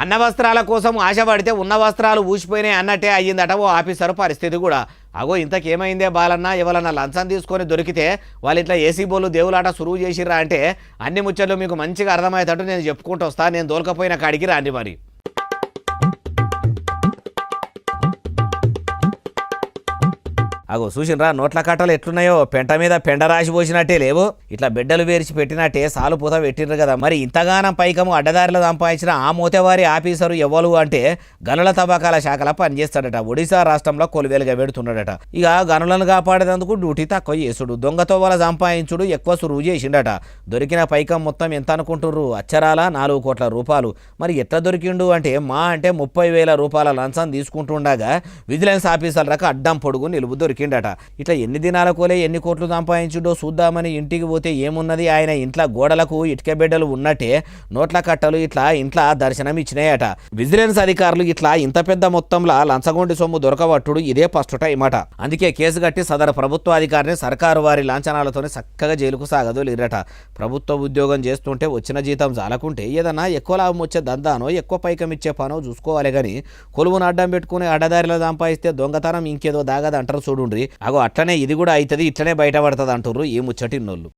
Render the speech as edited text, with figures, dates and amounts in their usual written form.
అన్న వస్త్రాల కోసం ఆశపడితే ఉన్న వస్త్రాలు ఊసిపోయినాయి అన్నట్టే అయ్యిందట ఓ ఆఫీసర్ పరిస్థితి కూడా. అగో ఇంతకేమైందే బాలన్న, ఎవరన్నా లంచం తీసుకొని దొరికితే వాళ్ళు ఇట్లా ఏసీ బోలు దేవులాట సురువు చేసిర్రా అంటే అన్ని ముచ్చట్లు మీకు మంచిగా అర్థమయ్యేటట్టు నేను చెప్పుకుంటూ వస్తా. నేను దోలకపోయిన కాడికి రాండి మరి. అగో చూసినరా నోట్ల కట్టలు ఎట్లున్నాయో, పెంట మీద పెండ రాసి పోసినట్టే లేవు, ఇట్లా బిడ్డలు వేర్చి పెట్టినట్టే సాలు పూత పెట్టిండ్రు కదా. మరి ఇంతగానం పైకము అడ్డదారిలో సంపాదించిన ఆ మోతేవారి ఆఫీసరు ఎవరు అంటే గనుల తవ్వకాల శాఖలో పనిచేస్తాడట. ఒడిశా రాష్ట్రంలో కొలువేలుగా పెడుతున్నాడట. ఇక గనులను కాపాడేందుకు డ్యూటీ తక్కువ చేసుడు, దొంగతో వాళ్ళ సంపాదించుడు ఎక్కువ సురువు చేసిండట. దొరికిన పైకం మొత్తం ఎంత అనుకుంటుర్రు? అచ్చరాల 4 కోట్ల రూపాయలు. మరి ఎట్లా దొరికిండు అంటే 30,000 రూపాయల లంచం తీసుకుంటుండగా విజిలెన్స్ ఆఫీసర్లకు అడ్డం పొడుగు నిలువు దొరికిండట. ఇట్లా ఎన్ని దినాల కోలే ఎన్ని కోట్లు సంపాదించుడో చూద్దామని ఇంటికి పోతే ఏమున్నది, ఆయన ఇంట్లో గోడలకు ఇటుక బిడ్డలు ఉన్నట్టే నోట్ల కట్టలు ఇట్లా ఇంట్లో దర్శనం ఇచ్చినాయట. విజిలెన్స్ అధికారులు ఇట్లా ఇంత పెద్ద మొత్తంలో లంచగొండి సొమ్ము దొరకబట్టుడు ఇదే ఫస్ట్ టైం అట. అందుకే కేసు కట్టి సదరు ప్రభుత్వ అధికారిని సర్కారు వారి లాంఛనాలతోనే చక్కగా జైలుకు సాగదోలిరట. ప్రభుత్వ ఉద్యోగం చేస్తుంటే వచ్చిన జీతం జాలకుంటే ఏదన్నా ఎక్కువ లాభం వచ్చే దందానో ఎక్కువ పైకం ఇచ్చే పనో చూసుకోవాలి కానీ కొలువును అడ్డం పెట్టుకుని అడ్డదారిలో సంపాదిస్తే దొంగతనం ఇంకేదో దాగదంటారు చూడు. అగో అట్లనే ఇది కూడా అవుతుంది, ఇట్లనే బయటపడుతుంది అంటుర్రు ఈ ముచ్చటిన్నోళ్ళు.